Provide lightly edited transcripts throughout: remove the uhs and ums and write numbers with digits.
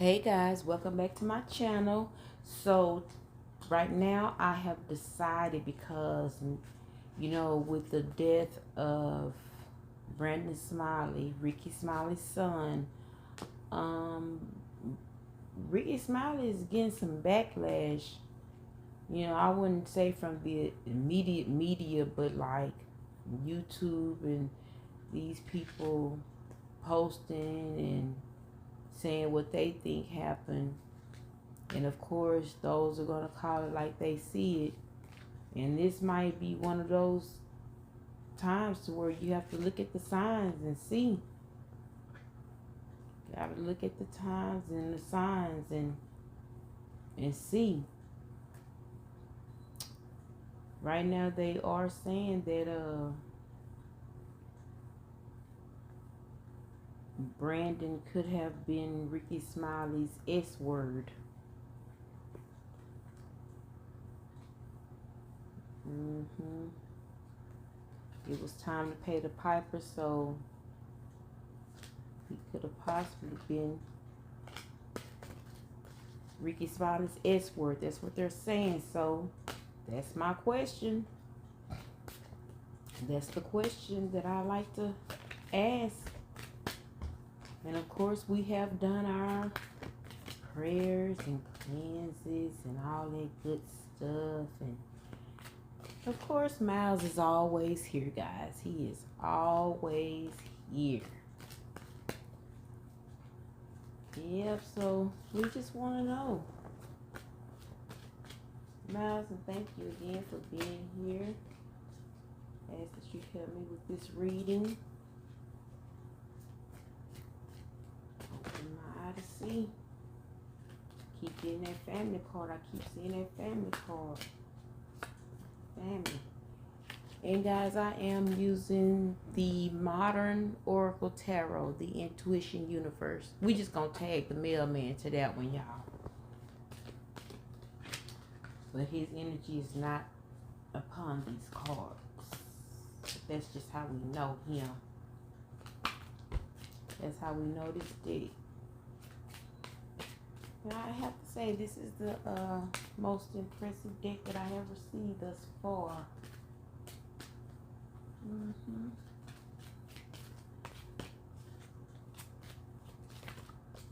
Hey guys, welcome back to my channel. So right now I have decided, because with the death of Brandon Smiley, Rickey Smiley's son, um Rickey Smiley is getting some backlash. I wouldn't say from the immediate media, but like YouTube and these people posting and saying what they think happened. And of course, those are going to call it like they see it. And this might be one of those times to where you have to look at the signs and see. You got to look at the times and the signs and see. Right now, they are saying that Brandon could have been Rickey Smiley's S word. It was time to pay the piper, so he could have possibly been Rickey Smiley's S word. That's what they're saying. So that's my question. That's the question that I like to ask. And of course, we have done our prayers and cleanses and all that good stuff. And of course, Miles is always here, guys. He is always here. Yep, so we just want to know. Miles, and thank you again for being here. I ask that you help me with this reading. Open my eye to see. Keep getting that family card. I keep seeing that family card. Family. And guys, I am using the Modern Oracle Tarot, the Intuition Universe. We just gonna tag the mailman to that one, y'all. But his energy is not upon these cards. That's just how we know him. That's how we know this deck. And I have to say, this is the most impressive deck that I have received thus far.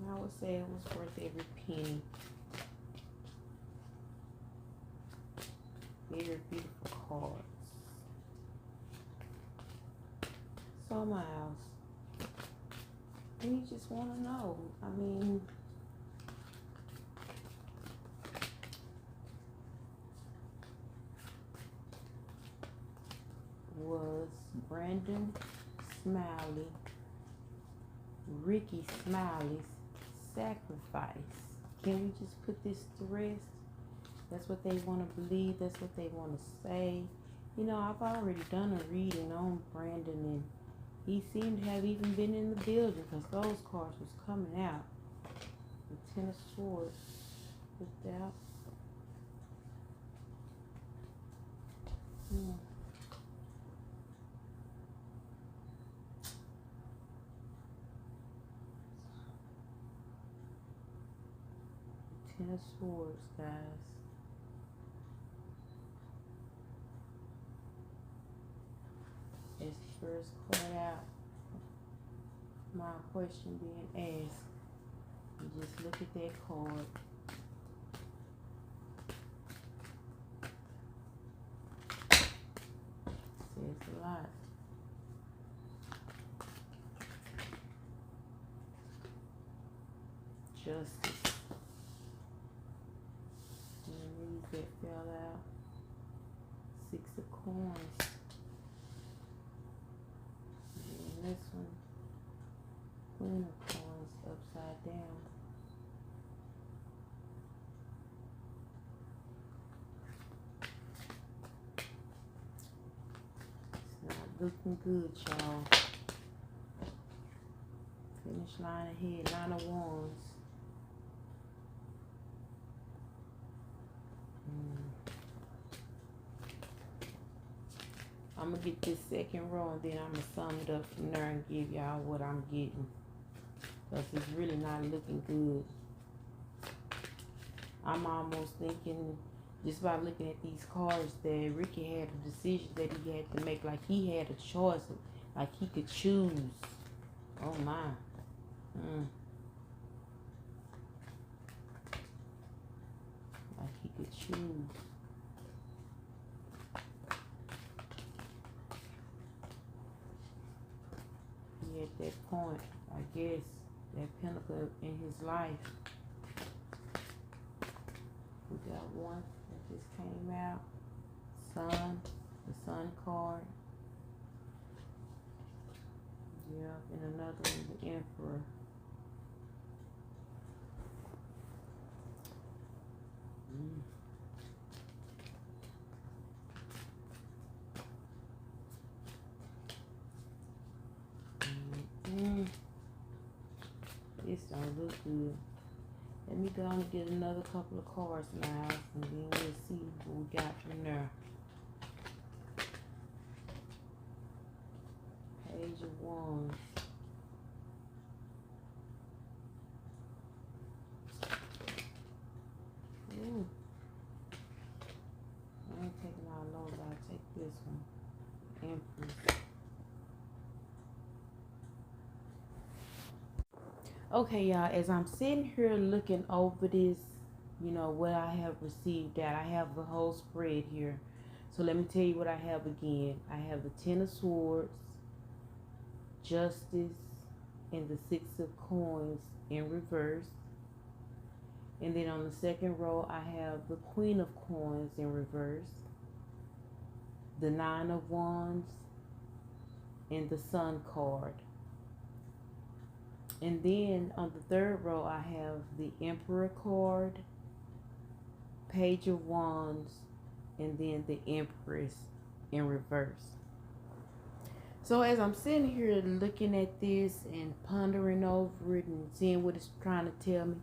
I would say it was worth every penny. Very beautiful cards. So Miles, we just want to know. I mean, was Brandon Smiley Rickey Smiley's sacrifice? Can we just put this to rest? That's what they want to believe. That's what they want to say. I've already done a reading on Brandon, and he seemed to have even been in the building, because those cards was coming out. The Ten of Swords flipped out. Ten of Swords, guys. It's the first card out. My question being asked. You just look at that card. Says a lot. Justice. And these that fell out. Six of Coins. And this one, Queen of Coins upside down. It's not looking good, y'all. Finish line ahead. Nine of Wands. I'm going to get this second row, and then I'm going to sum it up from there and give y'all what I'm getting. Because it's really not looking good. I'm almost thinking, just by looking at these cards, that Rickey had a decision that he had to make. Like he had a choice. Like he could choose. Oh my. Like he could choose. He at that point, I guess, that pinnacle in his life. We got one that just came out. Sun, the Sun card. Yeah, and another one, the Emperor. This don't look good. Let me go and get another couple of cards now, and then we'll see what we got from there. Page of Wands. Ooh. I ain't taking all those. I'll take this one. Empress. Okay, y'all, as I'm sitting here looking over this, you know, what I have received out, I have the whole spread here. So let me tell you what I have again. I have the Ten of Swords, Justice, and the Six of Coins in reverse. And then on the second row, I have the Queen of Coins in reverse, the Nine of Wands, and the Sun card. And then on the third row, I have the Emperor card, Page of Wands, and then the Empress in reverse. So as I'm sitting here looking at this and pondering over it and seeing what it's trying to tell me,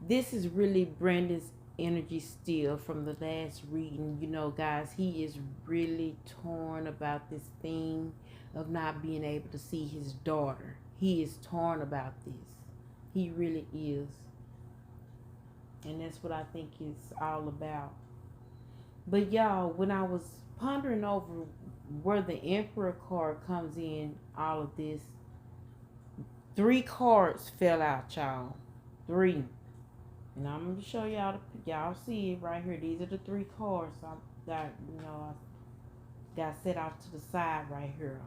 this is really Brandon's energy still from the last reading. You know, guys, he is really torn about this thing of not being able to see his daughter. He is torn about this. He really is. And that's what I think it's all about. But y'all, when I was pondering over where the Emperor card comes in all of this, 3 cards fell out, y'all. 3. And I'm going to show y'all, y'all see it right here. These are the 3 cards I got, you know, I got set off to the side right here.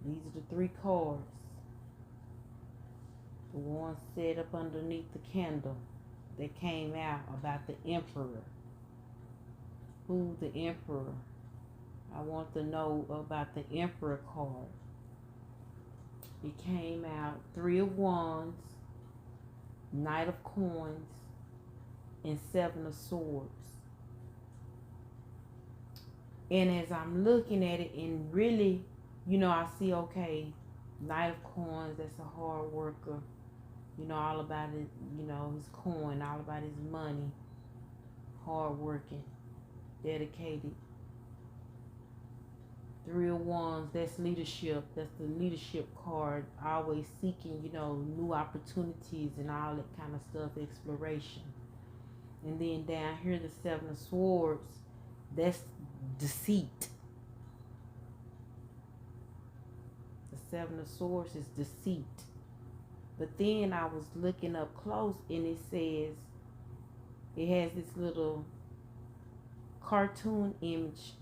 These are the 3 cards. The one set up underneath the candle that came out about the Emperor. Who the Emperor? I want to know about the Emperor card. It came out 3 of Wands, Knight of Coins, and 7 of Swords. And as I'm looking at it, and really, you know, I see, okay, Knight of Coins, that's a hard worker. You know, all about it, you know, his coin, all about his money. Hard working, dedicated. 3 of Wands, that's leadership. That's the leadership card. Always seeking, you know, new opportunities and all that kind of stuff, exploration. And then down here, the 7 of Swords, that's deceit. The 7 of Swords is deceit. But then I was looking up close, and it says, it has this little cartoon image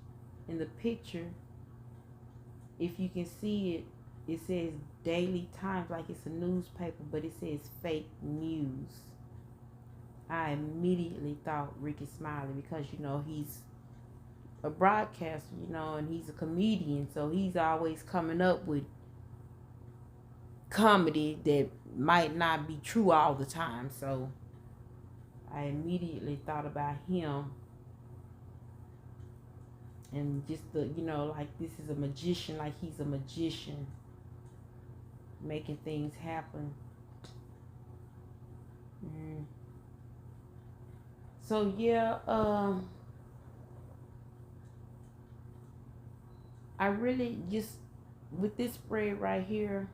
in the picture. If you can see it, it says Daily Times, like it's a newspaper, but it says fake news. I immediately thought Rickey Smiley, because, you know, he's a broadcaster, you know, and he's a comedian, so he's always coming up with comedy that might not be true all the time. So I immediately thought about him, and just the, you know, like this is a magician, like he's a magician making things happen. So yeah, I really just, with this spread right here,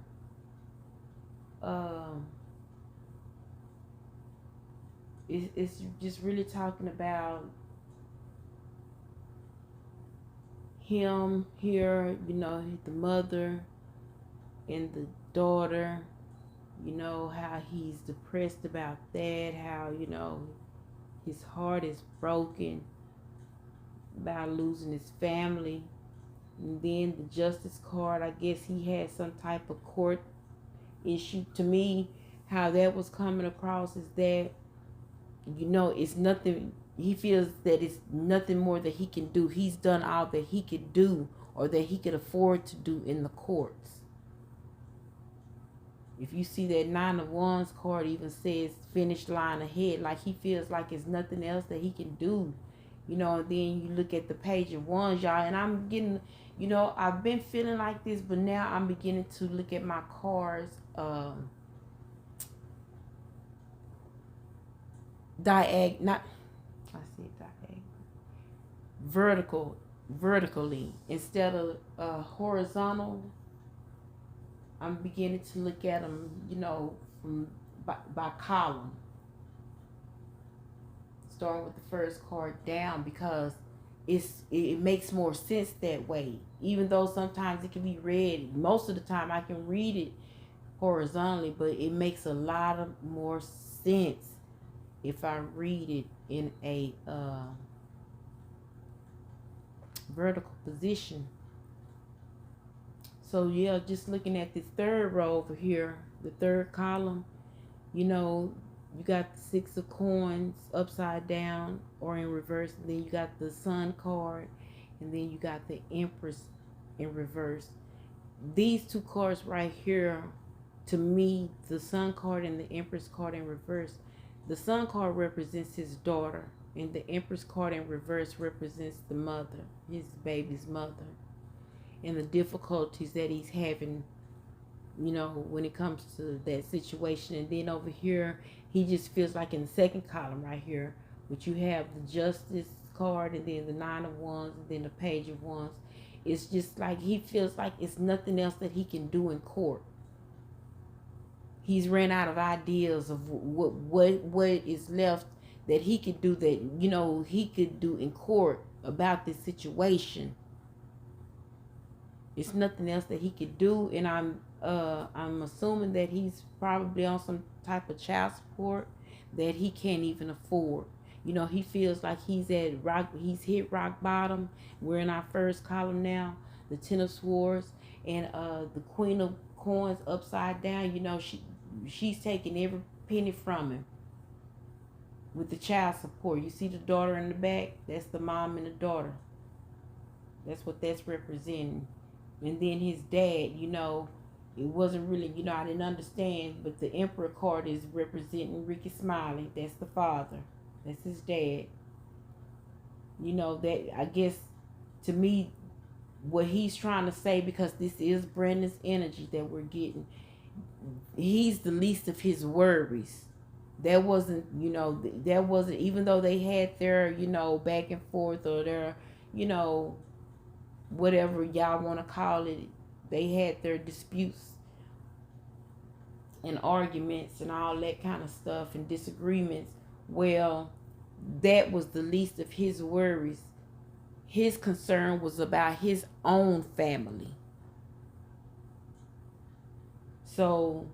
it's just really talking about him here, you know, the mother and the daughter, you know, how he's depressed about that, how, you know, his heart is broken about losing his family. And then the justice card, I guess he had some type of court issue. To me, how that was coming across is that, you know, it's nothing, he feels that it's nothing more that he can do. He's done all that he could do or that he could afford to do in the courts. If you see that 9 of Wands card even says finish line ahead, like he feels like it's nothing else that he can do. You know, and then you look at the Page of Wands, y'all, and I'm getting, you know, I've been feeling like this, but now I'm beginning to look at my cards not I said vertically instead of horizontal. I'm beginning to look at them, you know, from by column, starting with the first card down, because it makes more sense that way. Even though sometimes it can be read, most of the time I can read it horizontally, but it makes a lot of more sense if I read it in a vertical position. So yeah, just looking at this third row over here, the third column, you know, you got the 6 of Coins upside down or in reverse, and then you got the Sun card, and then you got the Empress in reverse. These two cards right here, to me, the Sun card and the Empress card in reverse, the Sun card represents his daughter, and the Empress card in reverse represents the mother, his baby's mother, and the difficulties that he's having, you know, when it comes to that situation. And then over here, he just feels like in the second column right here, which you have the Justice card, and then the 9 of Wands, and then the Page of Wands. It's just like he feels like it's nothing else that he can do in court. He's ran out of ideas of what is left that he could do, that, you know, he could do in court about this situation. It's nothing else that he could do, and I'm assuming that he's probably on some type of child support that he can't even afford. You know, he feels like he's hit rock bottom. We're in our first column now, the 10 of Swords, and the Queen of Coins upside down. You know, she's taking every penny from him with the child support. You see the daughter in the back? That's the mom and the daughter. That's what that's representing. And then his dad, you know, it wasn't really, you know, I didn't understand, but the Emperor card is representing Rickey Smiley. That's the father. That's his dad. You know, that, I guess, to me, what he's trying to say, because this is Brandon's energy that we're getting, he's the least of his worries. That wasn't, you know, even though they had their, you know, back and forth, or their, you know, whatever y'all want to call it, they had their disputes and arguments and all that kind of stuff and disagreements. Well, that was the least of his worries. His concern was about his own family. So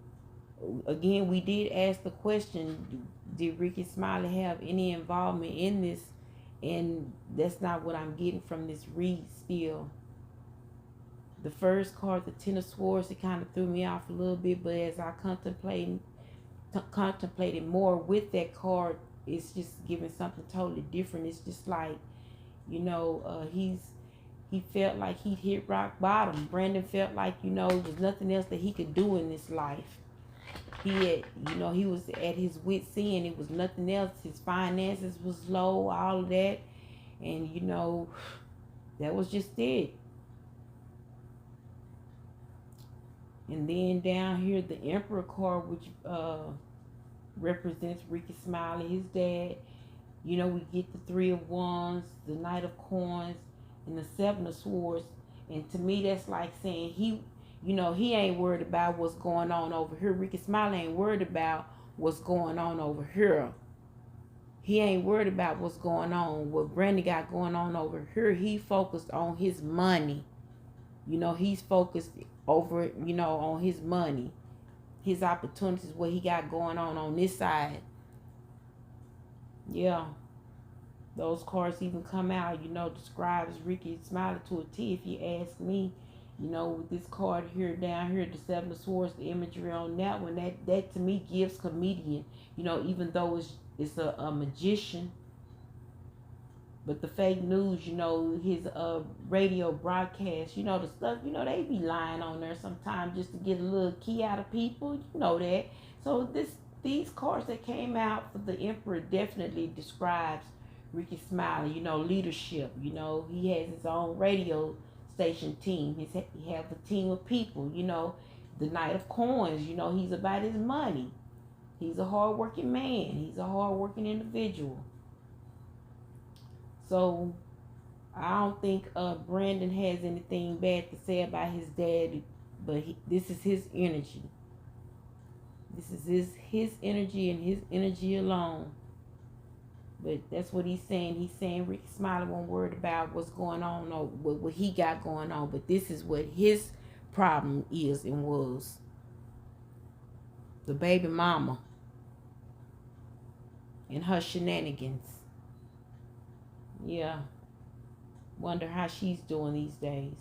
again, we did ask the question, did Rickey Smiley have any involvement in this? And that's not what I'm getting from this read still. The first card, the 10 of Swords, it kind of threw me off a little bit, but as I contemplated more with that card, it's just giving something totally different. It's just like, you know, he felt like he hit rock bottom. Brandon felt like, you know, there's nothing else that he could do in this life. He had, you know, he was at his wit's end. It was nothing else. His finances was low, all of that. And, you know, that was just it. And then down here, the Emperor card, which represents Rickey Smiley, his dad. You know, we get the 3 of Wands, the Knight of Coins, and the 7 of Swords. And to me, that's like saying he ain't worried about what's going on over here. Rickey Smiley ain't worried about what's going on over here. He ain't worried about what's going on. What Brandon got going on over here, he focused on his money. You know, he's focused over, you know, on his money, his opportunities, what he got going on this side. Yeah. Those cards even come out, you know, describes Rickey Smiley to a T, if you ask me. You know, with this card here, down here, the Seven of Swords, the imagery on that one, that to me gives comedian. You know, even though it's a magician. But the fake news, you know, his radio broadcast, you know, the stuff, you know, they be lying on there sometimes just to get a little key out of people. You know that. So these cards that came out for the Emperor definitely describes Rickey Smiley, you know, leadership. You know, he has his own radio station team. He has a team of people, you know, the Knight of Coins, you know, he's about his money. He's a hardworking man. He's a hardworking individual. So I don't think Brandon has anything bad to say about his dad, but this is his energy. This is his energy and his energy alone. But that's what he's saying. He's saying Rickey Smiley won't worry about what's going on or what he got going on. But this is what his problem is and was. The baby mama and her shenanigans. Yeah. Wonder how she's doing these days.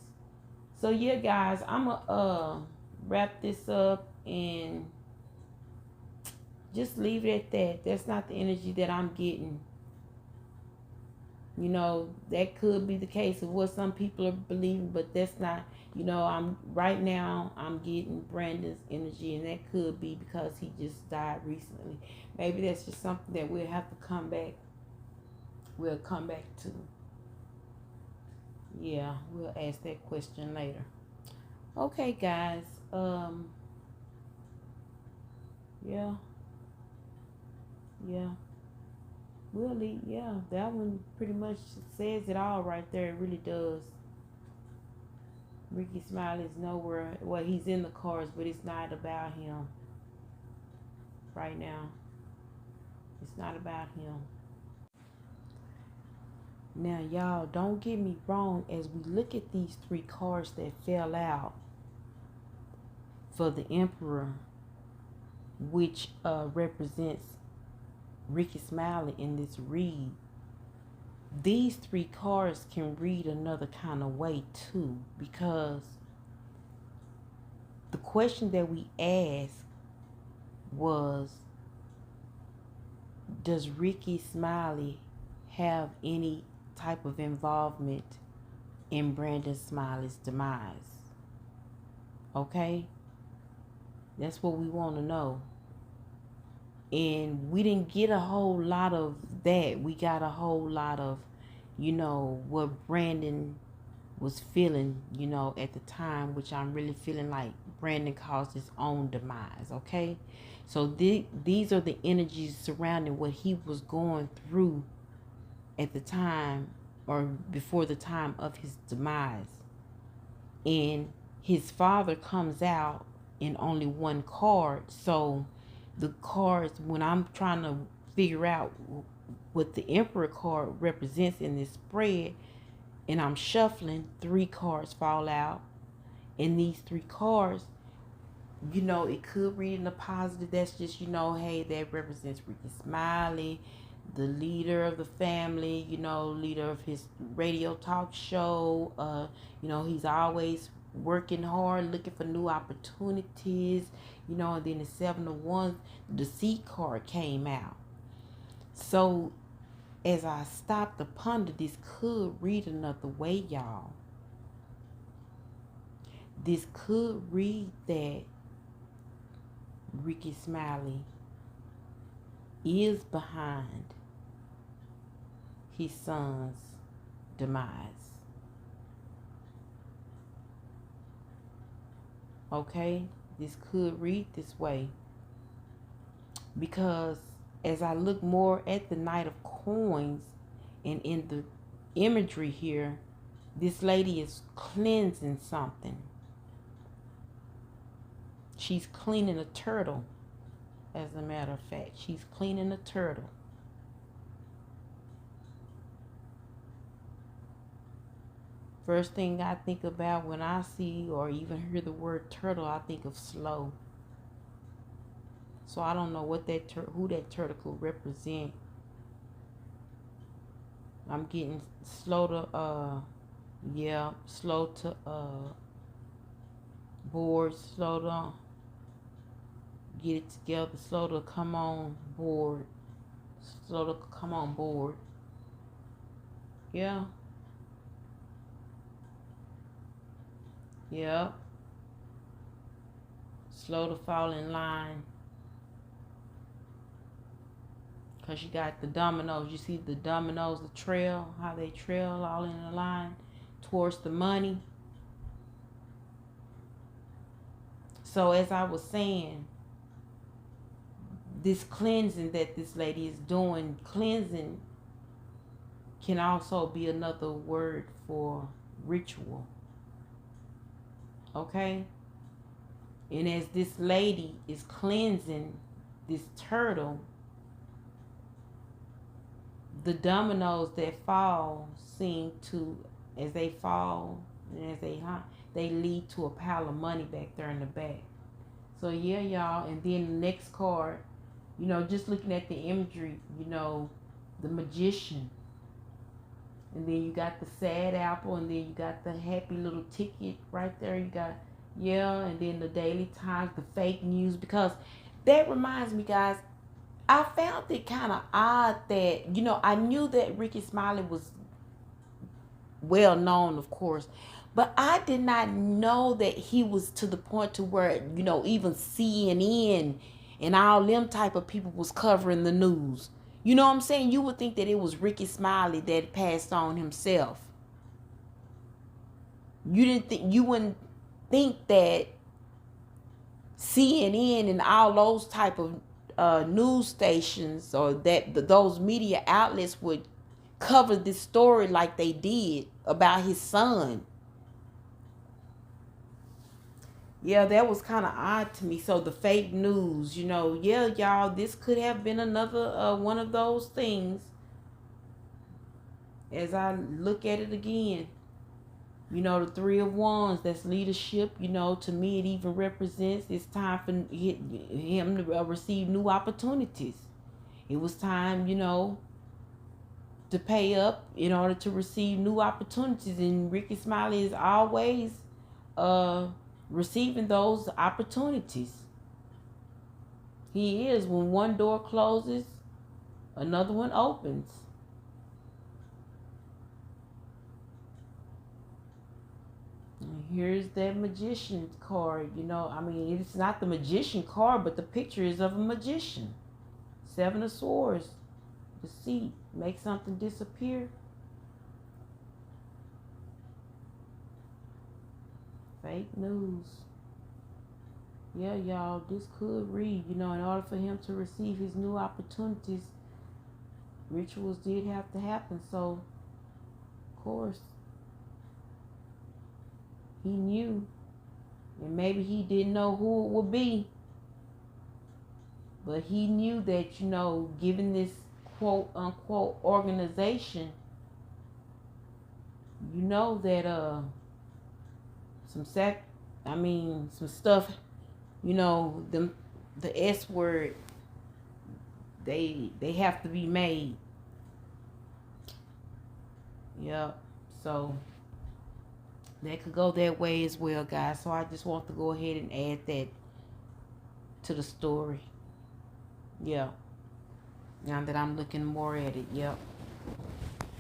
So yeah, guys, I'm gonna wrap this up and just leave it at that. That's not the energy that I'm getting. You know, that could be the case of what some people are believing, but that's not, you know, I'm getting Brandon's energy, and that could be because he just died recently. Maybe that's just something that we'll have to come back to. Yeah, we'll ask that question later. Okay, guys. Yeah. Really, yeah, that one pretty much says it all right there. It really does. Rickey Smiley is nowhere. Well, he's in the cards, but it's not about him right now. It's not about him. Now, y'all, don't get me wrong. As we look at these three cards that fell out for the Emperor, which represents Rickey Smiley in this read, these three cards can read another kind of way too, because the question that we asked was, does Rickey Smiley have any type of involvement in Brandon Smiley's demise? Okay? That's what we want to know. And we didn't get a whole lot of that. We got a whole lot of, you know, what Brandon was feeling, you know, at the time, which I'm really feeling like Brandon caused his own demise, okay? So these are the energies surrounding what he was going through at the time or before the time of his demise. And his father comes out in only one card. So the cards, when I'm trying to figure out what the Emperor card represents in this spread, and I'm shuffling, three cards fall out. And these three cards, you know, it could read in the positive. That's just, you know, hey, that represents Rickey Smiley, the leader of the family, you know, leader of his radio talk show. You know, he's always working hard, looking for new opportunities, you know. And then the Seven of Wands, the Deceit card came out. So as I stopped to ponder, this could read another way, y'all. This could read that Rickey Smiley is behind his son's demise. Okay? This could read this way. Because as I look more at the Knight of Coins and in the imagery here, this lady is cleansing something. She's cleaning a turtle, as a matter of fact. She's cleaning a turtle. First thing I think about when I see or even hear the word turtle, I think of slow. So I don't know what that who that turtle could represent. I'm getting slow to slow to board, slow to get it together, slow to come on board, slow to come on board. Yeah. Yep. Slow to fall in line. Because you got the dominoes. You see the dominoes, the trail, how they trail all in a line towards the money. So as I was saying, this cleansing that this lady is doing, cleansing can also be another word for ritual. Okay? And as this lady is cleansing this turtle, the dominoes that fall seem to, as they fall and as they lead to a pile of money back there in the back. So yeah, y'all. And then the next card, just looking at the imagery, the magician. And then you got the sad apple, and then you got the happy little ticket right there. You got, and then the Daily Times, the fake news. Because that reminds me, guys, I found it kind of odd that, I knew that Rickey Smiley was well known, of course, but I did not know that he was to the point to where, even CNN and all them type of people was covering the news. You know what I'm saying? You would think that it was Rickey Smiley that passed on himself. You wouldn't think that CNN and all those type of news stations or that those media outlets would cover this story like they did about his son. Yeah, that was kind of odd to me. So the fake news, y'all, this could have been another one of those things. As I look at it again, the Three of Wands, that's leadership. To me, it even represents it's time for him to receive new opportunities. It was time, to pay up in order to receive new opportunities. And Rickey Smiley is always receiving those opportunities. He is. When one door closes, another one opens. And here's that magician card. It's not the magician card, but the picture is of a magician. Seven of Swords. Deceit. Make something disappear. Fake news. Yeah, y'all, this could read, in order for him to receive his new opportunities, rituals did have to happen. So, of course, he knew, and maybe he didn't know who it would be, but he knew that, given this quote unquote organization, that some stuff, the S word, they have to be made. Yep. So that could go that way as well, guys. So I just want to go ahead and add that to the story. Yeah. Now that I'm looking more at it. Yep.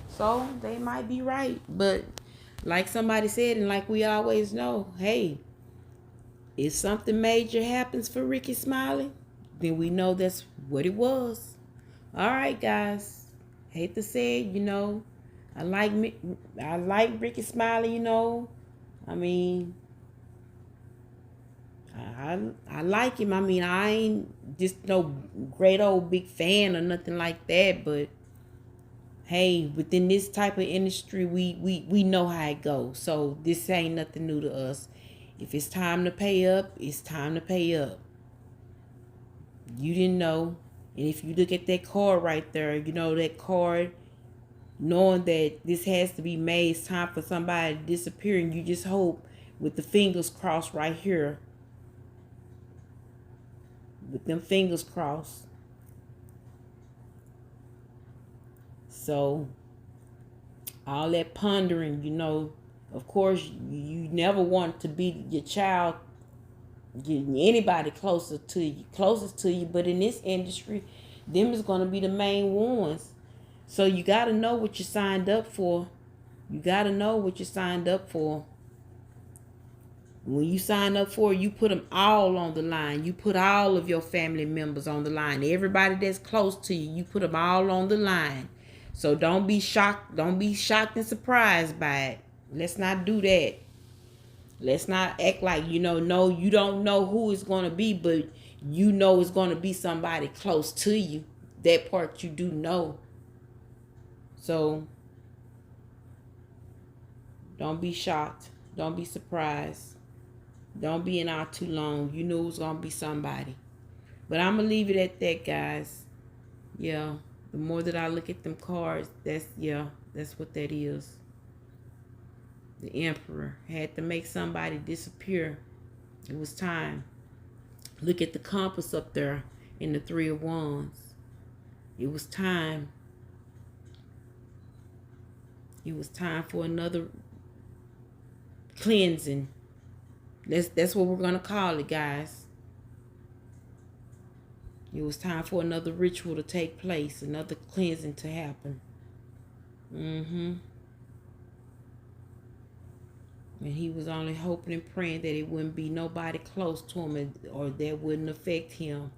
So they might be right. But like somebody said, and like we always know, hey, if something major happens for Rickey Smiley, then we know that's what it was. All right, guys. Hate to say it, I like Rickey Smiley, I like him. I ain't just no great old big fan or nothing like that, but hey, within this type of industry, we know how it goes. So this ain't nothing new to us. If it's time to pay up, it's time to pay up. You didn't know. And if you look at that card right there, that card knowing that this has to be made. It's time for somebody to disappear, and you just hope with the fingers crossed right here, with them fingers crossed. So all that pondering, of course you never want to be your child, anybody closest to you, but in this industry, them is going to be the main ones. So you got to know what you signed up for. You got to know what you signed up for. When you sign up for it, you put them all on the line. You put all of your family members on the line. Everybody that's close to you, you put them all on the line. So don't be shocked. Don't be shocked and surprised by it. Let's not do that. Let's not act like, no, you don't know who it's going to be, but you know it's going to be somebody close to you. That part you do know. So don't be shocked. Don't be surprised. Don't be in out too long. You knew it was going to be somebody. But I'm going to leave it at that, guys. Yeah. The more that I look at them cards, that's what that is. The Emperor had to make somebody disappear. It was time. Look at the compass up there in the Three of Wands. It was time. It was time for another cleansing. That's what we're going to call it, guys. It was time for another ritual to take place, another cleansing to happen. And he was only hoping and praying that it wouldn't be nobody close to him, or that wouldn't affect him.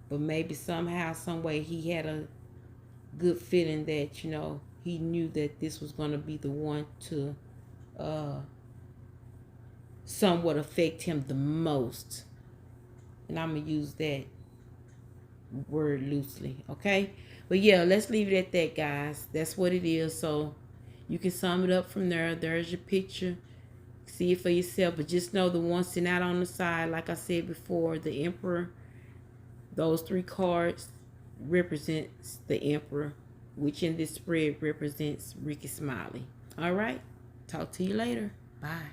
But maybe somehow, some way, he had a good feeling that, he knew that this was going to be the one to somewhat affect him the most. And I'm going to use that word loosely, okay? But yeah, let's leave it at that, guys. That's what it is. So you can sum it up from there. There's your picture. See it for yourself. But just know the one sitting out on the side, like I said before, the Emperor, those 3 cards represents the Emperor, which in this spread represents Rickey Smiley. All right? Talk to you later. Bye.